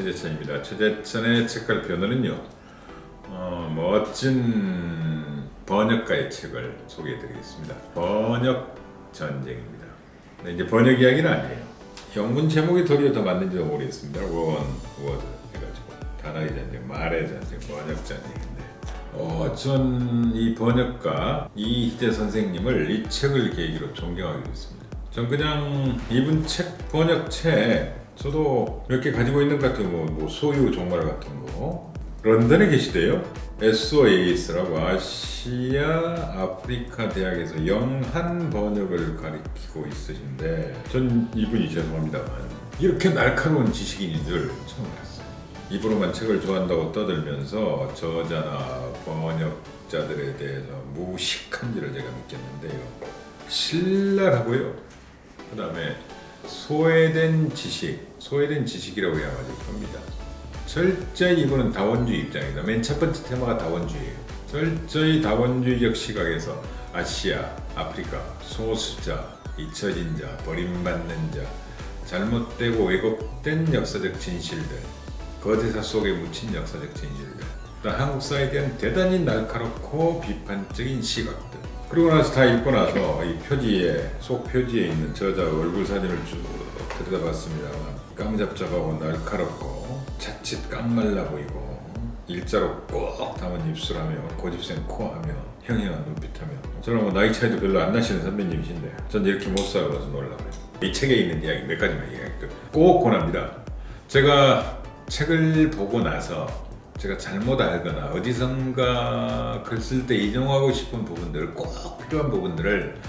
최재천입니다. 최재천의 책갈피 오늘은요 멋진 번역가의 책을 소개해 드리겠습니다. 번역 전쟁입니다. 근데 이제 번역 이야기는 아니에요. 영문 제목이 도리어 더 맞는지도 모르겠습니다. 워드 해가지고 단어의 전쟁, 말의 전쟁, 번역 전쟁인데 전 이 번역가 이희재 선생님을 이 책을 계기로 존경하게 됐습니다. 전 그냥 이분 책, 번역책 저도 몇 개 가지고 있는 것 같아요. 뭐 소유 종말 같은 거. 런던에 계시대요. SOAS라고 아시아 아프리카 대학에서 영한 번역을 가리키고 있으신데 전 이분이 죄송합니다만 이렇게 날카로운 지식인들 처음 봤어요. 입으로만 책을 좋아한다고 떠들면서 저자나 번역자들에 대해서 무식한지를 제가 느꼈는데요. 신랄하고요. 그 다음에 소외된 지식이라고 해야 맞을 겁니다. 철저히 이거는 다원주의 입장이다. 맨 첫 번째 테마가 다원주의예요. 철저히 다원주의적 시각에서 아시아, 아프리카, 소수자, 잊혀진 자, 버림받는 자, 잘못되고 왜곡된 역사적 진실들, 거대사 속에 묻힌 역사적 진실들, 한국 사회에 대한 대단히 날카롭고 비판적인 시각들. 그러고 나서 다 읽고 나서 이 표지에, 속 표지에 있는 저자 얼굴 사진을 쭉 들여다봤습니다만 깜잡잡하고 날카롭고 자칫 깡말라 보이고 일자로 꼭 담은 입술하며 고집센 코하며 형형한 눈빛하며 저랑 뭐 나이 차이도 별로 안 나시는 선배님이신데 전 이렇게 못 살아서 놀라워요. 이 책에 있는 이야기 몇 가지만 이야기할게요. 꼭 권합니다. 제가 책을 보고 나서 제가 잘못 알거나 어디선가 글 쓸 때 인용하고 싶은 부분들, 꼭 필요한 부분들을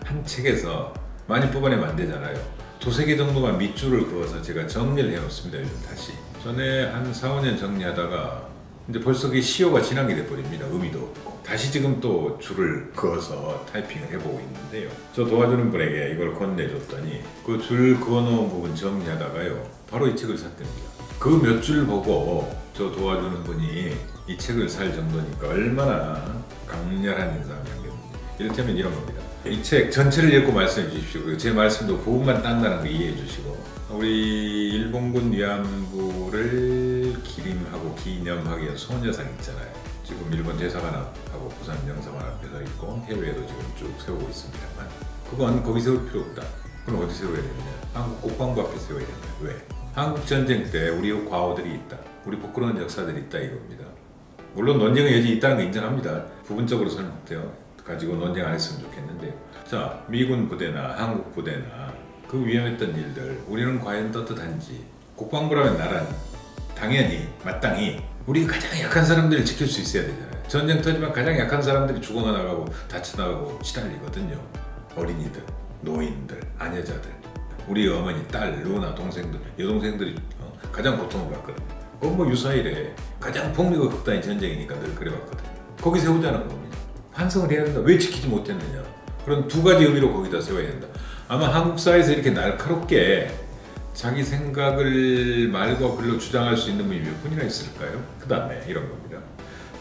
한 책에서 많이 뽑아내면 안 되잖아요. 두세 개 정도만 밑줄을 그어서 제가 정리를 해놓습니다. 요즘 다시. 전에 한 4, 5년 정리하다가 이제 벌써 그게 시효가 지난 게 돼버립니다. 의미도 없고. 다시 지금 또 줄을 그어서 타이핑을 해보고 있는데요. 저 도와주는 분에게 이걸 건네줬더니 그 줄 그어놓은 부분 정리하다가요. 바로 이 책을 샀답니다. 그 몇 줄 보고 저 도와주는 분이 이 책을 살 정도니까 얼마나 강렬한 인상이었는지. 이를테면 이런 겁니다. 이 책 전체를 읽고 말씀해 주십시오. 제 말씀도 부분만 딴다는 거 이해해 주시고, 우리 일본군 위안부를 기림하고 기념하기 위한 소녀상 있잖아요. 지금 일본 대사관하고 부산 영사관 앞에 서 있고 해외에도 지금 쭉 세우고 있습니다만 그건 거기 세울 필요 없다. 그럼 어디 세워야 되느냐? 한국 국방부 앞에 세워야 된다. 왜? 한국 전쟁 때 우리의 과오들이 있다. 우리 부끄러운 역사들이 있다 이겁니다. 물론 논쟁의 여지 있다는 거 인정합니다. 부분적으로 설명돼요. 가지고 논쟁 안 했으면 좋겠는데, 자, 미군 부대나 한국 부대나 그 위험했던 일들 우리는 과연 떳떳한지. 국방부라면 나란 당연히 마땅히 우리 가장 약한 사람들을 지킬 수 있어야 되잖아요. 전쟁 터지면 가장 약한 사람들이 죽어나가고 다쳐나가고 시달리거든요. 어린이들, 노인들, 아녀자들, 우리 어머니, 딸, 누나, 동생들, 여동생들이 가장 고통을 받거든요. 그건 뭐 유사일에 가장 폭력의 극단의 전쟁이니까 늘 그래왔거든요. 거기 세우자는 겁니다. 반성을 해야 된다. 왜 지키지 못했느냐. 그런 두 가지 의미로 거기다 세워야 된다. 아마 한국 사회에서 이렇게 날카롭게 자기 생각을 말과 글로 주장할 수 있는 분이 몇 분이나 있을까요? 그 다음에 이런 겁니다.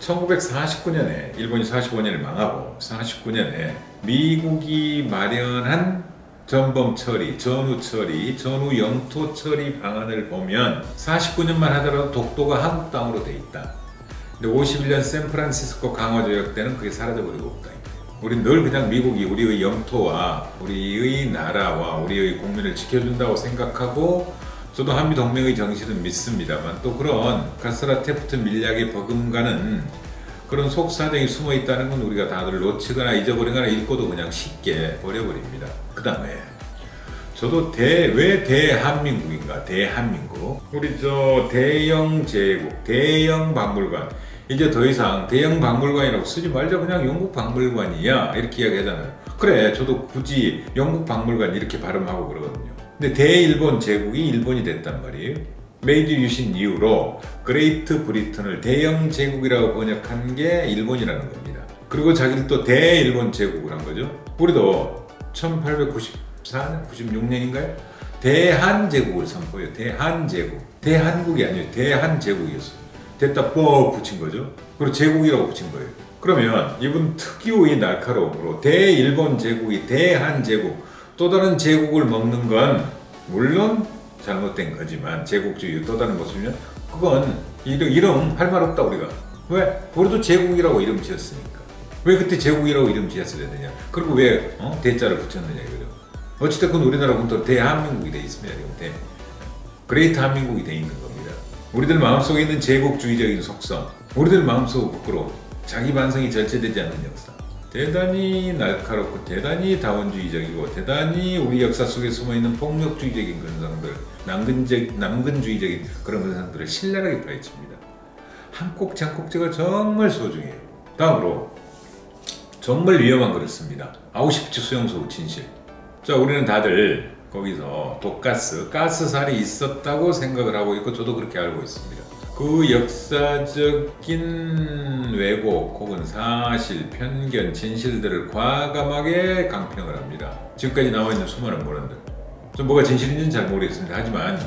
1949년에 일본이 45년에 망하고 49년에 미국이 마련한 전범 처리, 전후 처리, 전후 영토 처리 방안을 보면 49년만 하더라도 독도가 한국 땅으로 돼 있다. 근데 51년 샌프란시스코 강화 조약 때는 그게 사라져버리고 없다. 우린 늘 그냥 미국이 우리의 영토와 우리의 나라와 우리의 국민을 지켜준다고 생각하고, 저도 한미동맹의 정신은 믿습니다만 또 그런 가스라 테프트 밀약에 버금가는 그런 속사정이 숨어있다는 건 우리가 다들 놓치거나 잊어버리거나 읽고도 그냥 쉽게 버려버립니다. 그 다음에 저도 왜 대한민국인가? 대한민국. 우리 대영 제국, 대영 박물관. 이제 더 이상 대영 박물관이라고 쓰지 말자. 그냥 영국 박물관이야. 이렇게 이야기하잖아요. 그래, 저도 굳이 영국 박물관 이렇게 발음하고 그러거든요. 근데 대일본 제국이 일본이 됐단 말이에요. 메이지 유신 이후로 그레이트 브리튼을 대영 제국이라고 번역한 게 일본이라는 겁니다. 그리고 자기를 또 대일본 제국을 한 거죠. 우리도 1894년, 96년인가요? 대한제국을 선포해요. 대한제국. 대한국이 아니에요. 대한제국이었어요. 됐다 뻑 붙인 거죠. 그리고 제국이라고 붙인 거예요. 그러면 이분 특유의 날카로움으로 대일본 제국이 대한제국, 또 다른 제국을 먹는 건 물론 잘못된 거지만 제국주의의 또 다른 모습이면 그건 이름 할 말 없다 우리가. 왜? 우리도 제국이라고 이름 지었으니까. 왜 그때 제국이라고 이름 지었어야 되냐. 그리고 왜 대자를 붙였느냐 이거죠. 어찌됐건 우리나라는 또 대한민국이 돼 있습니다. 그레이트 한민국이 돼 있는 겁니다. 우리들 마음속에 있는 제국주의적인 속성, 우리들 마음속 밖으로 자기 반성이 절제되지 않는 역사, 대단히 날카롭고 대단히 다원주의적이고 대단히 우리 역사 속에 숨어있는 폭력주의적인 근성들, 남근주의적인 그런 근성들을 신랄하게 파헤칩니다. 한 꼭지 한 꼭지가 정말 소중해요. 다음으로 정말 위험한 글을 씁니다. 아우슈비츠 수용소 진실. 자, 우리는 다들 거기서 독가스, 가스살이 있었다고 생각을 하고 있고 저도 그렇게 알고 있습니다. 그 역사적인 왜곡 혹은 사실, 편견, 진실들을 과감하게 강평을 합니다. 지금까지 나와 있는 수많은 문헌들. 좀 뭐가 진실인지는 잘 모르겠습니다. 하지만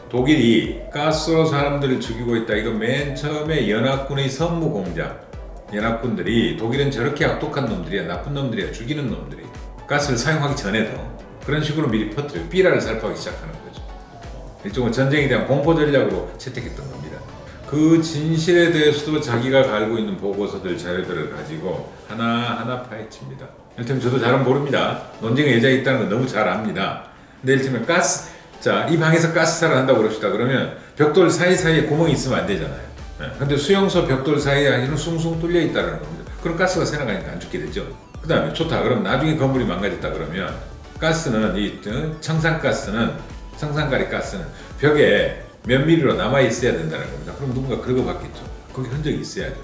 독일이 가스로 사람들을 죽이고 있다. 이거 맨 처음에 연합군의 선무 공작. 연합군들이 독일은 저렇게 악독한 놈들이야, 나쁜 놈들이야, 죽이는 놈들이. 가스를 사용하기 전에도 그런 식으로 미리 퍼뜨려 삐라를 살포하기 시작하는 거죠. 일종의 전쟁에 대한 공포 전략으로 채택했던 겁니다. 그 진실에 대해서도 자기가 갈고 있는 보고서들, 자료들을 가지고 하나하나 파헤칩니다. 이를테면 저도 잘은 모릅니다. 논쟁의 여자가 있다는 건 너무 잘 압니다. 근데 이를테면 자, 이 방에서 가스살을 한다고 그럽시다. 그러면 벽돌 사이사이에 구멍이 있으면 안 되잖아요. 근데 수용소 벽돌 사이에는 숭숭 뚫려 있다는 겁니다. 그럼 가스가 새나가니까 안 죽게 되죠. 그 다음에 좋다. 그럼 나중에 건물이 망가졌다 그러면 가스는 청산가리 가스는 벽에 몇 미리로 남아 있어야 된다는 겁니다. 그럼 누군가 긁어봤겠죠. 거기 흔적이 있어야죠.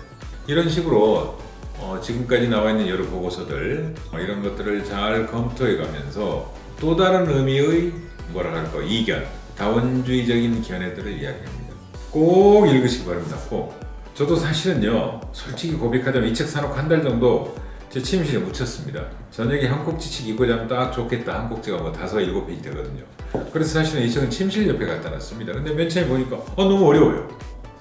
이런 식으로 지금까지 나와 있는 여러 보고서들 이런 것들을 잘 검토해 가면서 또 다른 의미의 이견, 다원주의적인 견해들을 이야기합니다. 꼭 읽으시기 바랍니다. 꼭. 저도 사실은요, 솔직히 고백하자면 이 책 사놓고 한 달 정도 제 침실에 묻혔습니다. 저녁에 한 꼭지씩 읽고 자면 딱 좋겠다. 한 꼭지가 뭐 5, 7페이지 되거든요. 그래서 사실은 이 책은 침실 옆에 갖다 놨습니다. 근데 맨 처음에 보니까 너무 어려워요.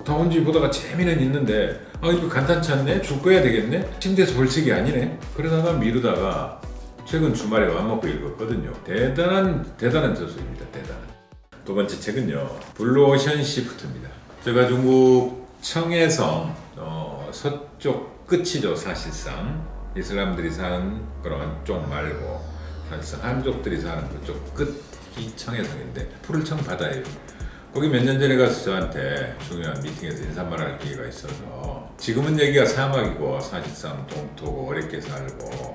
다원주의 보다가 재미는 있는데 이거 간단치 않네? 줄 거야 되겠네? 침대에서 볼 책이 아니네? 그러다가 미루다가 최근 주말에 맘먹고 읽었거든요. 대단한 저술입니다. 대단한. 두 번째 책은요, 블루오션 시프트입니다. 제가 중국 청해성 서쪽 끝이죠. 사실상 이슬람들이 사는 그런 쪽 말고 사실상 한족들이 사는 그쪽 끝이 청해성인데 푸르청 바다예요. 거기 몇 년 전에 가서 저한테 중요한 미팅에서 인사말할 기회가 있어서 지금은 여기가 사막이고 사실상 동토고 어렵게 살고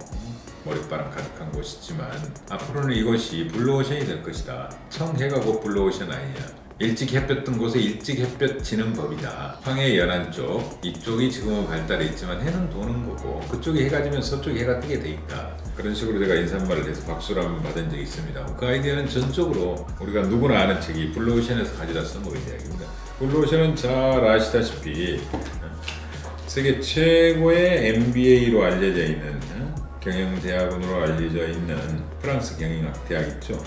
머릿바람 가득한 곳이지만 앞으로는 이곳이 블루오션이 될 것이다. 청해가 곧 블루오션 아니냐. 일찍 햇볕 뜬 곳에 일찍 햇볕 지는 법이다. 황해 연안 쪽, 이쪽이 지금은 발달해 있지만 해는 도는 거고 그쪽이 해가 지면 서쪽에 해가 뜨게 돼 있다. 그런 식으로 제가 인사말을 해서 박수를 한번 받은 적이 있습니다. 그 아이디어는 전적으로 우리가 누구나 아는 책이 블루오션에서 가져다 써먹은 이야기입니다. 블루오션은 잘 아시다시피 세계 최고의 MBA로 알려져 있는 경영대학원으로 알려져 있는 프랑스 경영학 대학 있죠.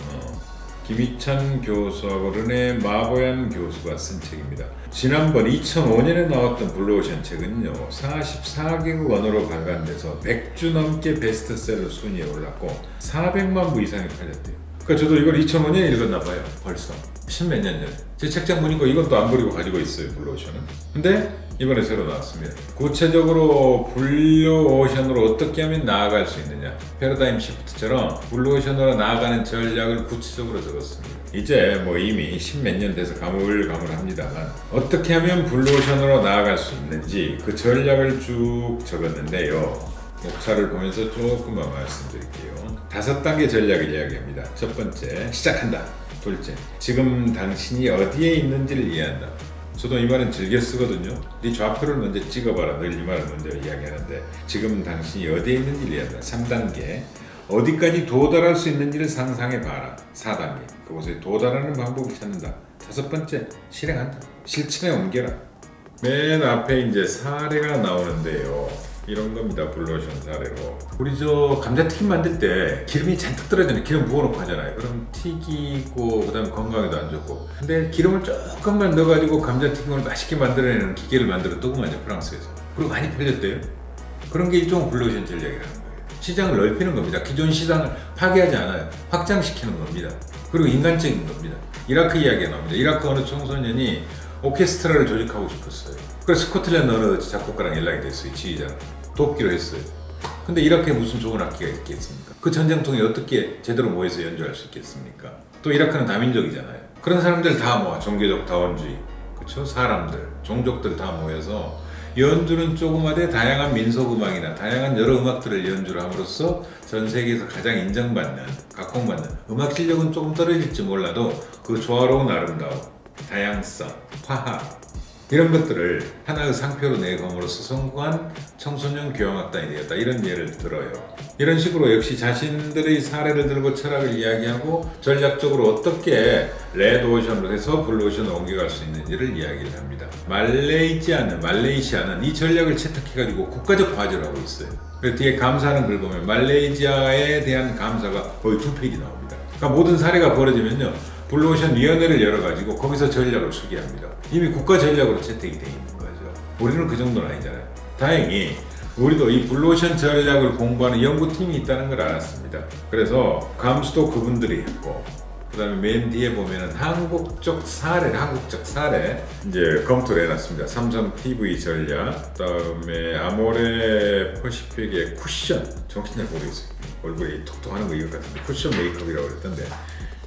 김희찬 교수하고 르네 마보얀 교수가 쓴 책입니다. 지난번 2005년에 나왔던 블루오션 책은요, 44개국 언어로 발간돼서 100주 넘게 베스트셀러 순위에 올랐고 400만 부 이상이 팔렸대요. 그러니까 저도 이걸 2005년에 읽었나 봐요. 벌써 10몇 년 전에. 제 책장 보니까 이건 또 안 버리고 가지고 있어요. 블루오션은. 근데 이번에 새로 나왔습니다. 구체적으로 블루오션으로 어떻게 하면 나아갈 수 있느냐, 패러다임 시프트처럼 블루오션으로 나아가는 전략을 구체적으로 적었습니다. 이제 뭐 이미 10몇 년 돼서 가물가물합니다만 어떻게 하면 블루오션으로 나아갈 수 있는지 그 전략을 쭉 적었는데요. 목차를 보면서 조금만 말씀드릴게요. 5단계 전략을 이야기합니다. 첫 번째, 시작한다. 둘째, 지금 당신이 어디에 있는지를 이해한다. 저도 이 말은 즐겨 쓰거든요. 네 좌표를 먼저 찍어봐라. 늘 이 말을 먼저 이야기하는데 지금 당신이 어디에 있는지를 이해한다. 3단계, 어디까지 도달할 수 있는지를 상상해봐라. 4단계, 그곳에 도달하는 방법을 찾는다. 5번째, 실행한다. 실천에 옮겨라. 맨 앞에 이제 사례가 나오는데요. 이런 겁니다. 블루오션 사례로. 우리 저 감자튀김 만들 때 기름이 잔뜩 떨어지는 기름 부어놓고 하잖아요. 그럼 튀기고 그다음에 건강에도 안 좋고. 근데 기름을 조금만 넣어가지고 감자튀김을 맛있게 만들어내는 기계를 만들었더구만요. 프랑스에서. 그리고 많이 팔렸대요. 그런 게 일종의 블루오션 전략이라는 거예요. 시장을 넓히는 겁니다. 기존 시장을 파괴하지 않아요. 확장시키는 겁니다. 그리고 인간적인 겁니다. 이라크 이야기가 나옵니다. 이라크 어느 청소년이 오케스트라를 조직하고 싶었어요. 그래서 스코틀랜드 어느 작곡가랑 연락이 됐어요. 지휘자랑 돕기로 했어요. 근데 이라크에 무슨 좋은 악기가 있겠습니까? 그 전쟁통에 어떻게 제대로 모여서 연주할 수 있겠습니까? 또 이라크는 다민족이잖아요. 그런 사람들 다 모아, 종교적 다원주의, 그렇죠? 사람들, 종족들 다 모여서 연주는 조그마대 다양한 민속음악이나 다양한 여러 음악들을 연주를 함으로써 전 세계에서 가장 인정받는, 각광받는, 음악 실력은 조금 떨어질지 몰라도 그 조화로운 아름다움, 다양성, 화합 이런 것들을 하나의 상표로 내감으로써 성공한 청소년 교향악단이 되었다. 이런 예를 들어요. 이런 식으로 역시 자신들의 사례를 들고 철학을 이야기하고 전략적으로 어떻게 레드오션으로 해서 블루오션으로 옮겨갈 수 있는지를 이야기를 합니다. 말레이시아는 이 전략을 채택해가지고 국가적 과제를 하고 있어요. 그래서 뒤에 감사하는 글 보면 말레이시아에 대한 감사가 거의 2페이지 나옵니다. 그러니까 모든 사례가 벌어지면요, 블루오션 위원회를 열어가지고 거기서 전략을 소개합니다. 이미 국가 전략으로 채택이 되어 있는 거죠. 우리는 그 정도는 아니잖아요. 다행히 우리도 이 블루오션 전략을 공부하는 연구팀이 있다는 걸 알았습니다. 그래서 감수도 그분들이 했고, 그 다음에 맨 뒤에 보면은 한국적 사례 이제 검토를 해놨습니다. 삼성 TV 전략, 그 다음에 아모레 퍼시픽의 쿠션, 정신 잘 모르겠어요. 얼굴이 톡톡하는 거 이거 같은데 쿠션 메이크업이라고 그랬던데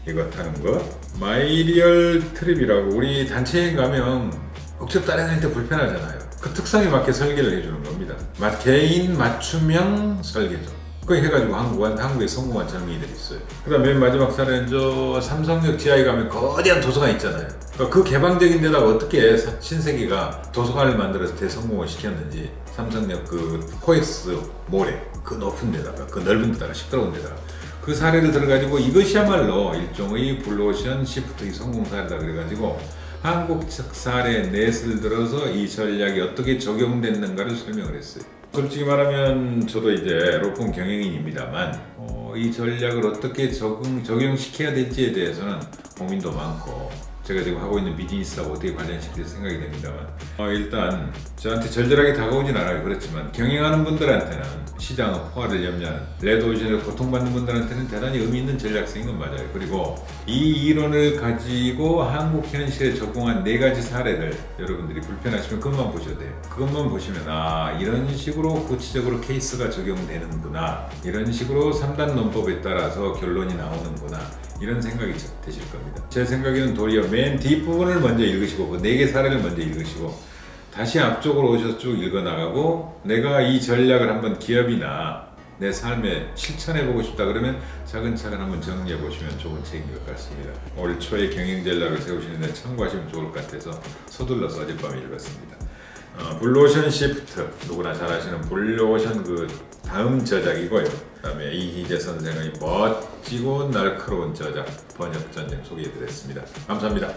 이거 하는 거, 마이리얼 트립이라고 우리 단체에 가면 억지로 따라다닐 때 불편하잖아요. 그 특성에 맞게 설계를 해주는 겁니다. 개인 맞춤형 설계죠. 그거 해가지고 한국에 성공한 젊은이들이 있어요. 그 다음 맨 마지막 사례는 저 삼성역 지하에 가면 거대한 도서관 있잖아요. 그러니까 그 개방적인 데다가 어떻게 신세계가 도서관을 만들어서 대성공을 시켰는지, 삼성역 그 코엑스 몰에 그 높은 데다가 그 넓은 데다가 시끄러운 데다가 그 사례를 들어가지고 이것이야말로 일종의 블루오션 시프트의 성공 사례다 그래가지고 한국적 사례 넷을 들어서 이 전략이 어떻게 적용됐는가를 설명을 했어요. 솔직히 말하면 저도 이제 로펌 경영인입니다만 이 전략을 어떻게 적용시켜야 될지에 대해서는 고민도 많고 제가 지금 하고 있는 비즈니스하고 어떻게 관련시킬 생각이 됩니다만 일단 저한테 절절하게 다가오진 않아요. 그렇지만 경영하는 분들한테는 시장의 포화를 염려하는 레드오션에서 고통받는 분들한테는 대단히 의미 있는 전략성인 건 맞아요. 그리고 이 이론을 가지고 한국 현실에 적용한 4가지 사례를 여러분들이 불편하시면 그것만 보셔도 돼요. 그것만 보시면 이런 식으로 구체적으로 케이스가 적용되는구나, 이런 식으로 3단 논법에 따라서 결론이 나오는구나, 이런 생각이 드실 겁니다. 제 생각에는 도리어 맨 뒷부분을 먼저 읽으시고 그 4개 사례를 먼저 읽으시고 다시 앞쪽으로 오셔서 쭉 읽어나가고 내가 이 전략을 한번 기업이나 내 삶에 실천해보고 싶다 그러면 차근차근 한번 정리해보시면 좋은 책인 것 같습니다. 올 초에 경영 전략을 세우시는데 참고하시면 좋을 것 같아서 서둘러서 어젯밤에 읽었습니다. 블루오션 시프트, 누구나 잘 아시는 블루오션 그 다음 저작이고요. 그 다음에 이희재 선생의 멋지고 날카로운 저작 번역 전쟁 소개해드렸습니다. 감사합니다.